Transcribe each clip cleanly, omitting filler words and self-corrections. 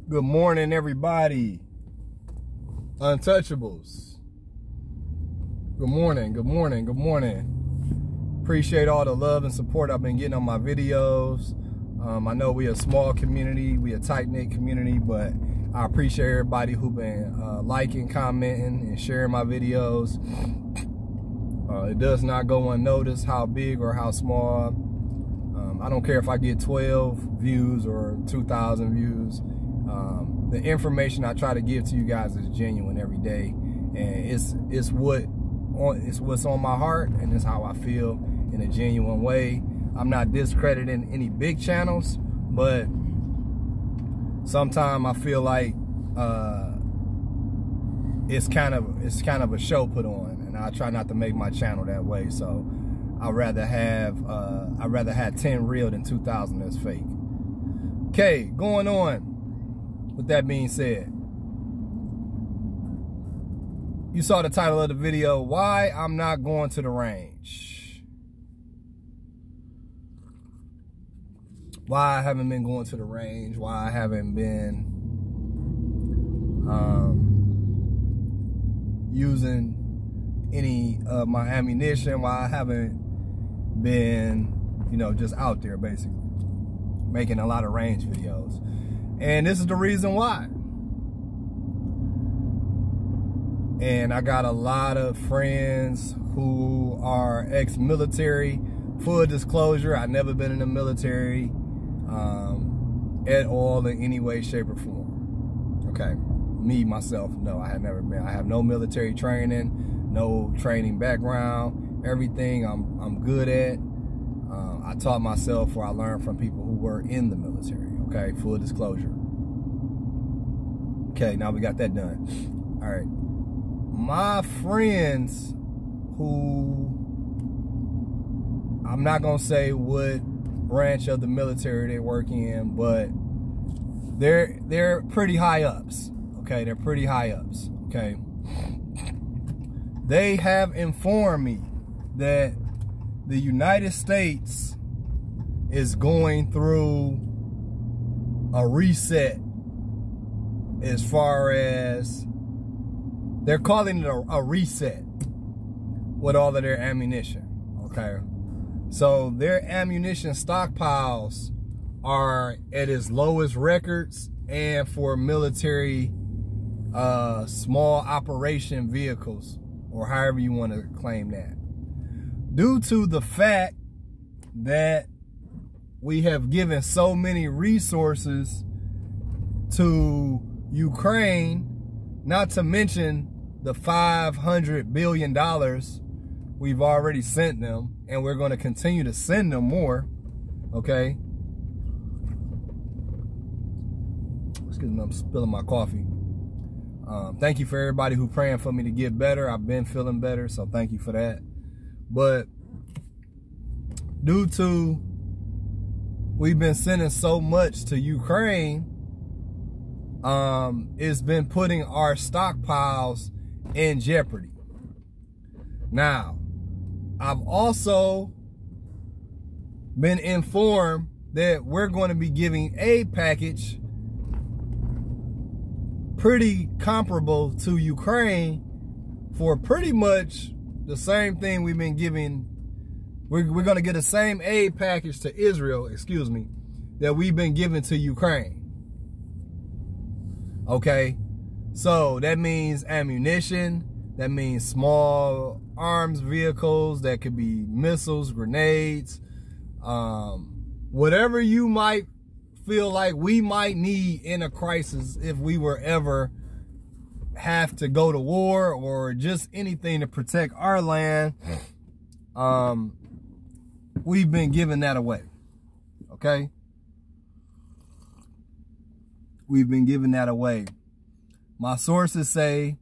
Good morning, everybody. Untouchables. Good morning, good morning, good morning. Appreciate all the love and support I've been getting on my videos. I know we a small community, we a tight-knit community, but I appreciate everybody who been liking, commenting, and sharing my videos. It does not go unnoticed how big or how small. I don't care if I get 12 views or 2,000 views. The information I try to give to you guys is genuine every day, and it's what's on my heart, and it's how I feel in a genuine way. I'm not discrediting any big channels, but sometimes I feel like it's kind of a show put on, and I try not to make my channel that way. So I'd rather have 10 real than 2,000 that's fake. Okay, going on. With that being said, you saw the title of the video, Why I'm Not Going to the Range. Why I haven't been going to the range, why I haven't been using any of my ammunition, why I haven't been, just out there basically, making a lot of range videos. And this is the reason why. And I got a lot of friends who are ex-military. Full disclosure, I've never been in the military at all in any way, shape, or form. Okay, me, myself, no, I have never been. I have no military training, no training background. Everything I'm good at. I taught myself, or I learned from people who were in the military. Okay, full disclosure. Okay, now we got that done. All right. My friends who, I'm not going to say what branch of the military they work in, but they're pretty high ups. Okay, they're pretty high ups. Okay. They have informed me that the United States is going through a reset, as far as they're calling it a reset with all of their ammunition. Okay, so their ammunition stockpiles are at its lowest records, and for military small operation vehicles, or however you want to claim that, due to the fact that we have given so many resources to Ukraine, not to mention the $500 billion we've already sent them, and we're going to continue to send them more. Okay. Excuse me, I'm spilling my coffee. Thank you for everybody who praying for me to get better. I've been feeling better, so thank you for that. But due to we've been sending so much to Ukraine, it's been putting our stockpiles in jeopardy. Now, I've also been informed that we're going to be giving a package pretty comparable to Ukraine for pretty much the same thing we've been giving. We're going to get the same aid package to Israel, excuse me, that we've been giving to Ukraine. Okay, so that means ammunition, that means small arms vehicles, that could be missiles, grenades, whatever you might feel like we might need in a crisis if we were ever have to go to war, or just anything to protect our land. We've been giving that away. Okay? We've been giving that away. My sources say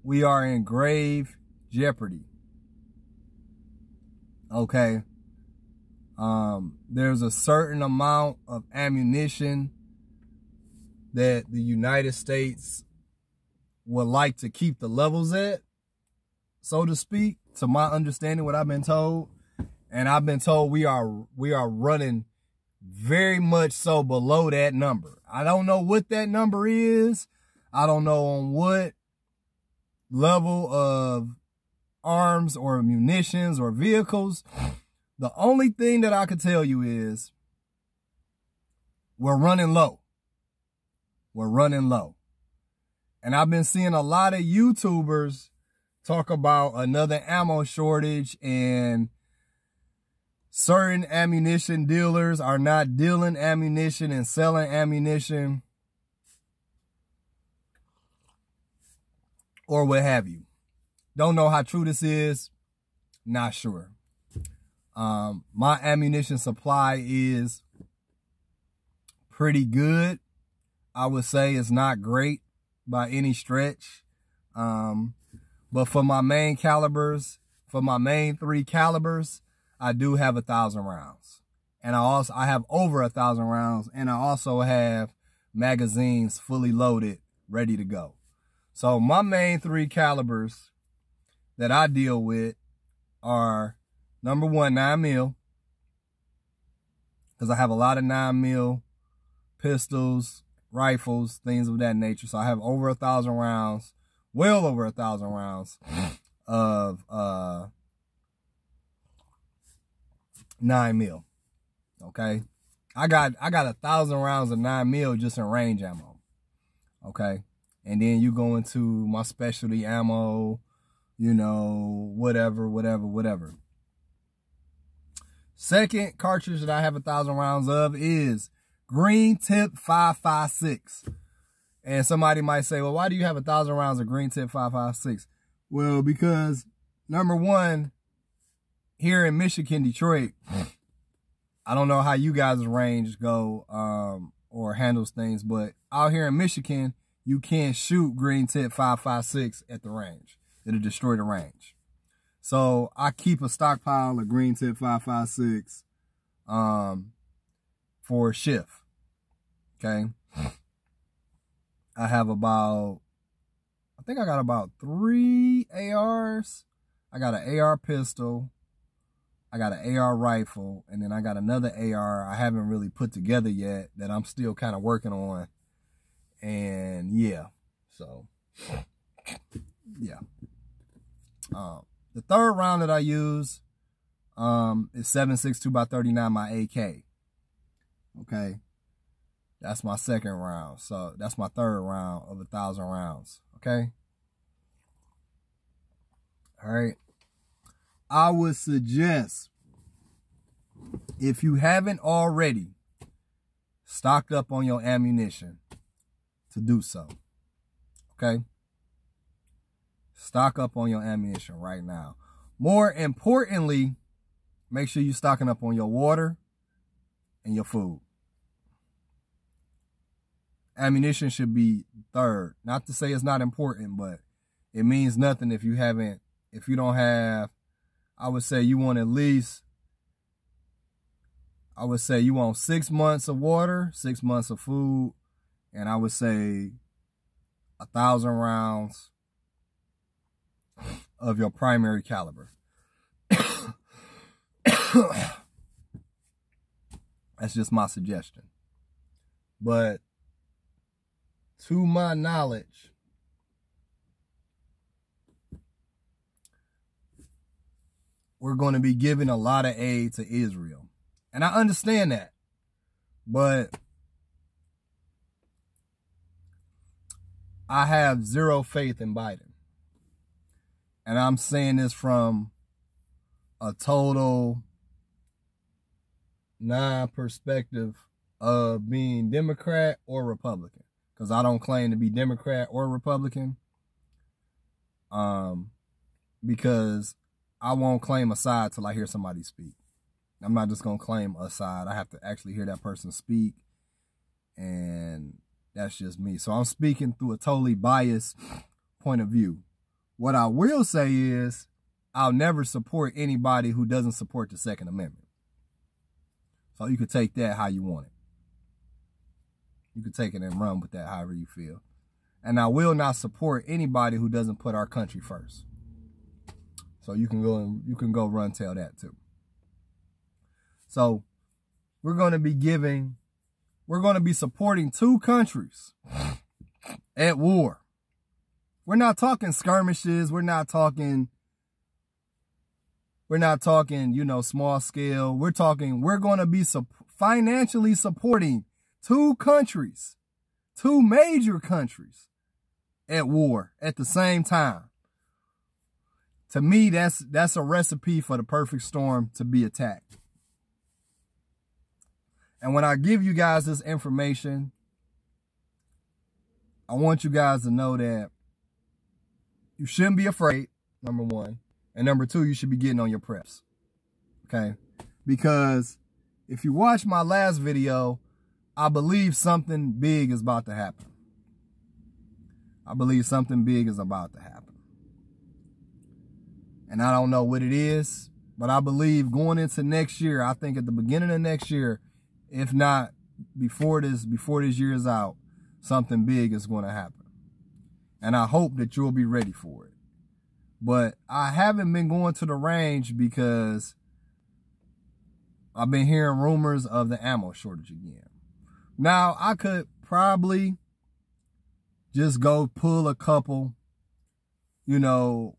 we are in grave jeopardy. Okay? There's a certain amount of ammunition that the United States would like to keep the levels at, so to speak, to my understanding, what I've been told. And I've been told we are running very much so below that number. I don't know what that number is. I don't know on what level of arms or munitions or vehicles. The only thing that I could tell you is we're running low. We're running low. And I've been seeing a lot of YouTubers talk about another ammo shortage, and certain ammunition dealers are not dealing ammunition and selling ammunition or what have you. Don't know how true this is. Not sure. My ammunition supply is pretty good. I would say it's not great by any stretch. But for my main calibers, for my main 3 calibers, I do have 1,000 rounds. And I have over 1,000 rounds. And I also have magazines fully loaded, ready to go. So my main 3 calibers that I deal with are, number 1, 9mm. Because I have a lot of 9mm pistols, rifles, things of that nature. So I have over 1,000 rounds, well over 1,000 rounds of 9mm. Okay, I got 1,000 rounds of 9mm just in range ammo. Okay, and then you go into my specialty ammo, you know, whatever. Second cartridge that I have 1,000 rounds of is Green Tip 5.56. And somebody might say, well, why do you have 1,000 rounds of Green Tip 5.56? Well, because number 1, here in Michigan, Detroit, I don't know how you guys' range go or handles things, but out here in Michigan, you can't shoot Green Tip 5.56 at the range. It'll destroy the range. So I keep a stockpile of Green Tip 5.56 for a shift. Okay. I have about, I think I got about 3 ARs. I got an AR pistol. I got an AR rifle. And then I got another AR I haven't really put together yet that I'm still kind of working on. And yeah, so yeah. The third round that I use is 7.62x39, my AK. Okay. That's my second round. So that's my third round of 1,000 rounds. Okay. All right. I would suggest, if you haven't already stocked up on your ammunition, to do so. Okay. Stock up on your ammunition right now. More importantly, make sure you're stocking up on your water and your food. Ammunition should be third. Not to say it's not important, but it means nothing if you don't have, I would say you want 6 months of water, 6 months of food, and I would say 1,000 rounds of your primary caliber. That's just my suggestion. But to my knowledge, we're going to be giving a lot of aid to Israel. And I understand that. But I have zero faith in Biden. And I'm saying this from a total non-perspective of being Democrat or Republican. Because I don't claim to be Democrat or Republican. Because I won't claim a side till I hear somebody speak. I'm not just going to claim a side. I have to actually hear that person speak. And that's just me. So I'm speaking through a totally biased point of view. What I will say is I'll never support anybody who doesn't support the Second Amendment. So you could take that how you want it. You could take it and run with that however you feel. And I will not support anybody who doesn't put our country first. So you can go run tell that too. So we're going to be giving we're going to be supporting 2 countries at war. We're not talking skirmishes. We're not talking, you know, small scale. We're going to be financially supporting 2 countries, 2 major countries at war at the same time. To me, that's a recipe for the perfect storm to be attacked. And when I give you guys this information, I want you guys to know that you shouldn't be afraid, number 1. And number 2, you should be getting on your preps. Okay? Because if you watch my last video, I believe something big is about to happen. I believe something big is about to happen. And I don't know what it is, but I believe going into next year, I think at the beginning of next year, if not before this year is out, something big is going to happen. And I hope that you'll be ready for it. But I haven't been going to the range because I've been hearing rumors of the ammo shortage again. Now, I could probably just go pull a couple, you know,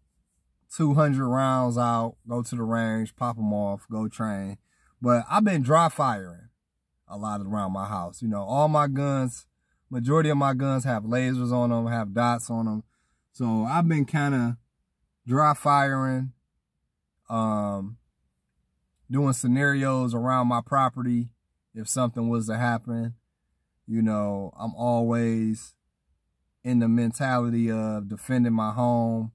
200 rounds out, go to the range, pop them off, go train. But I've been dry firing a lot around my house. You know, all my guns, majority of my guns have lasers on them, have dots on them. So I've been kind of dry firing, doing scenarios around my property if something was to happen. You know, I'm always in the mentality of defending my home.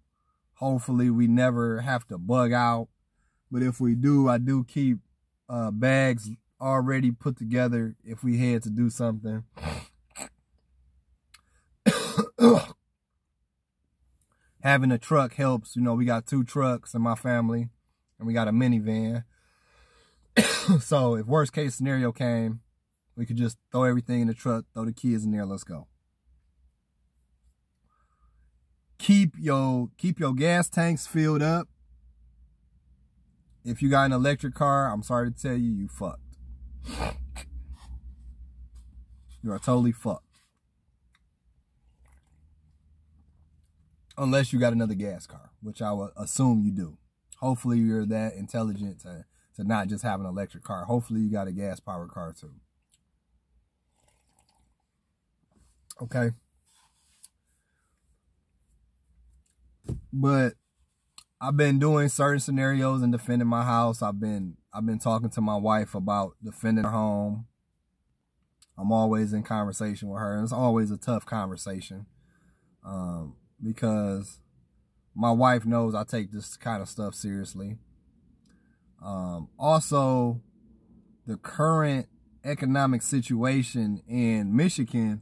Hopefully we never have to bug out. But if we do, I do keep bags already put together if we had to do something. Having a truck helps. You know, we got 2 trucks in my family and we got a minivan. So if worst case scenario came, we could just throw everything in the truck, throw the kids in there, let's go. Keep your gas tanks filled up. If you got an electric car, I'm sorry to tell you, you fucked. You are totally fucked. Unless you got another gas car, which I would assume you do. Hopefully you're that intelligent to not just have an electric car. Hopefully you got a gas powered car too. Okay. But I've been doing certain scenarios and defending my house. I've been talking to my wife about defending her home. I'm always in conversation with her. And it's always a tough conversation. Because my wife knows I take this kind of stuff seriously. Also, the current economic situation in Michigan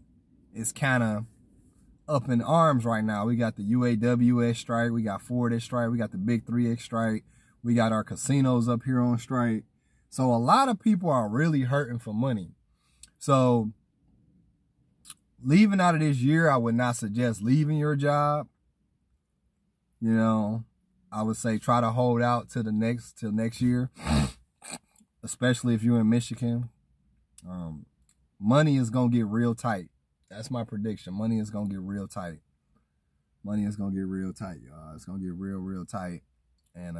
is kind of up in arms right now. We got the UAW strike. We got Ford at strike. We got the Big 3 strike. We got our casinos up here on strike. So a lot of people are really hurting for money. So leaving out of this year, I would not suggest leaving your job. You know, I would say try to hold out till next year, especially if you're in Michigan. Money is going to get real tight. That's my prediction. Money is going to get real tight. Money is going to get real tight, y'all. It's going to get real tight. And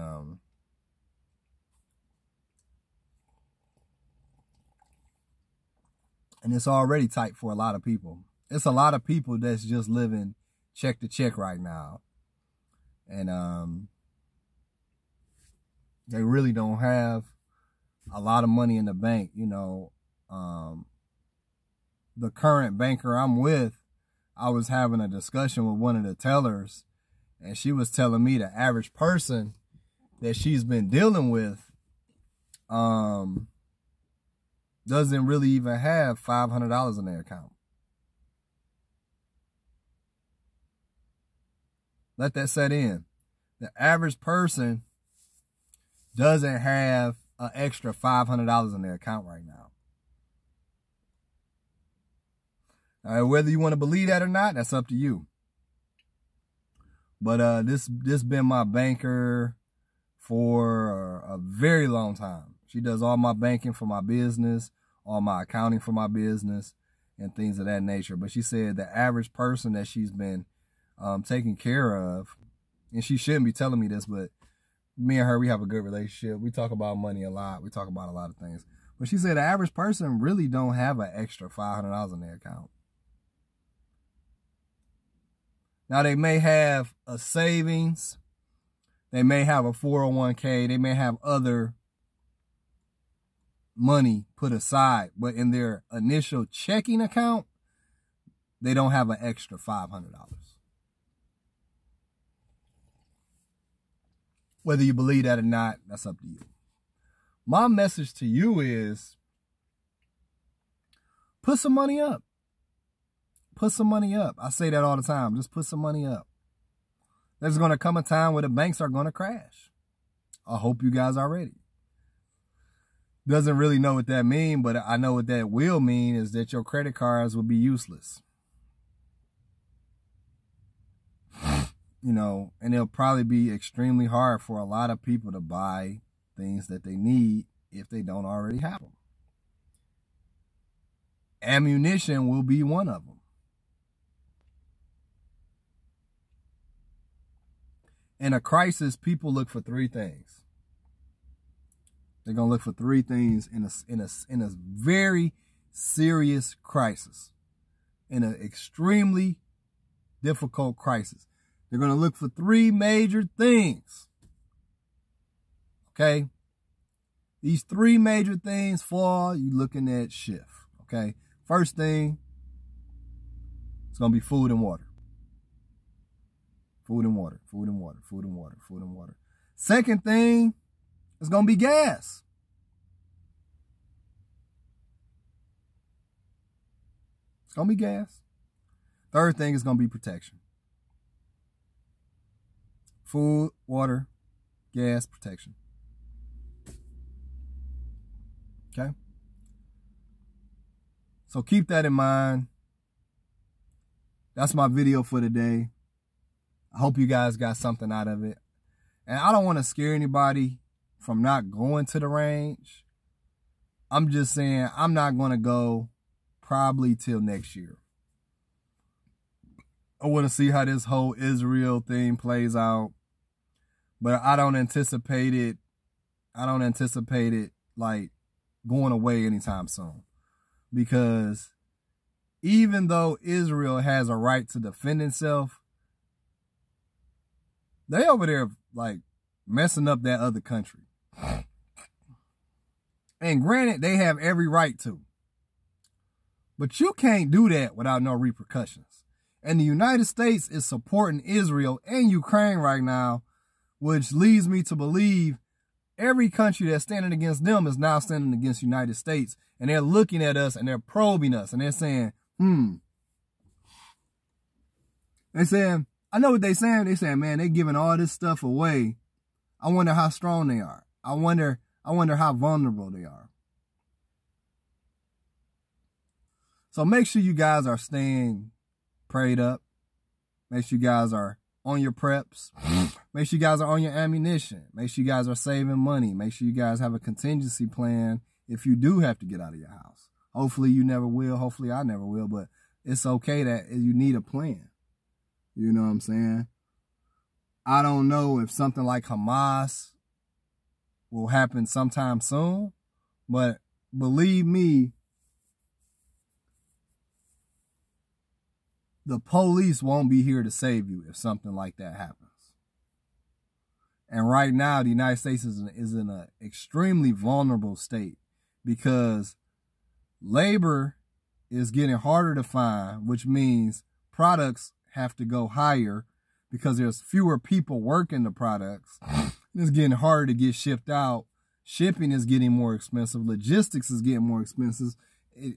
it's already tight for a lot of people. It's a lot of people that's just living check to check right now. And they really don't have a lot of money in the bank, you know. The current banker I'm with, I was having a discussion with one of the tellers, and she was telling me the average person that she's been dealing with doesn't really even have $500 in their account. Let that set in. The average person doesn't have an extra $500 in their account right now. Whether you want to believe that or not, that's up to you. But this been my banker for a very long time. She does all my banking for my business, all my accounting for my business and things of that nature. But she said the average person that she's been taking care of, and she shouldn't be telling me this, but me and her, we have a good relationship. We talk about money a lot. We talk about a lot of things. But she said the average person really don't have an extra $500 in their account. Now, they may have a savings. They may have a 401k. They may have other money put aside. But in their initial checking account, they don't have an extra $500. Whether you believe that or not, that's up to you. My message to you is put some money up. Put some money up. I say that all the time. Just put some money up. There's going to come a time where the banks are going to crash. I hope you guys are ready. Doesn't really know what that means, but I know what that will mean is that your credit cards will be useless. You know, and it'll probably be extremely hard for a lot of people to buy things that they need if they don't already have them. Ammunition will be one of them. In a crisis, people look for three things. They're going to look for three things in a very serious crisis, in an extremely difficult crisis. They're going to look for three major things. Okay? These three major things fall, you're looking at shift. Okay? First thing, it's going to be food and water. Food and water, food and water, food and water, food and water. Second thing is going to be gas. It's going to be gas. Third thing is going to be protection. Food, water, gas, protection. Okay? So keep that in mind. That's my video for today. I hope you guys got something out of it. And I don't want to scare anybody from not going to the range. I'm just saying I'm not going to go probably till next year. I want to see how this whole Israel thing plays out. But I don't anticipate it. Like going away anytime soon. Because even though Israel has a right to defend itself, they over there like messing up that other country. And granted, they have every right to. But you can't do that without no repercussions. And the United States is supporting Israel and Ukraine right now, which leads me to believe every country that's standing against them is now standing against the United States. And they're looking at us and they're probing us and they're saying, They're saying, I know what they're saying. They're saying, man, they're giving all this stuff away. I wonder how strong they are. I wonder how vulnerable they are. So make sure you guys are staying prayed up. Make sure you guys are on your preps. Make sure you guys are on your ammunition. Make sure you guys are saving money. Make sure you guys have a contingency plan if you do have to get out of your house. Hopefully you never will. Hopefully I never will. But it's okay that you need a plan. You know what I'm saying? I don't know if something like Hamas will happen sometime soon. But believe me, the police won't be here to save you if something like that happens. And right now, the United States is in an extremely vulnerable state because labor is getting harder to find, which means products have to go higher because there's fewer people working the products. It's getting harder to get shipped out. Shipping is getting more expensive. Logistics is getting more expensive.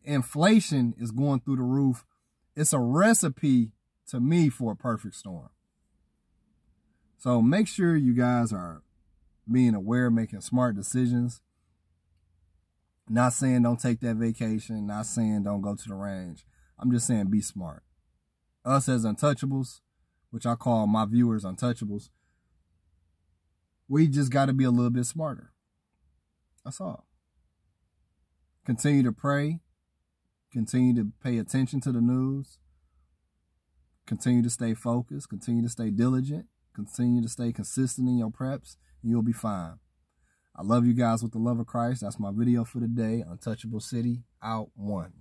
Inflation is going through the roof. It's a recipe to me for a perfect storm. So make sure you guys are being aware, making smart decisions. Not saying don't take that vacation. Not saying don't go to the range. I'm just saying be smart. Us as untouchables, which I call my viewers untouchables, we just got to be a little bit smarter. That's all. Continue to pray. Continue to pay attention to the news. Continue to stay focused. Continue to stay diligent. Continue to stay consistent in your preps, and you'll be fine. I love you guys with the love of Christ. That's my video for today. Untouchable City, out 1.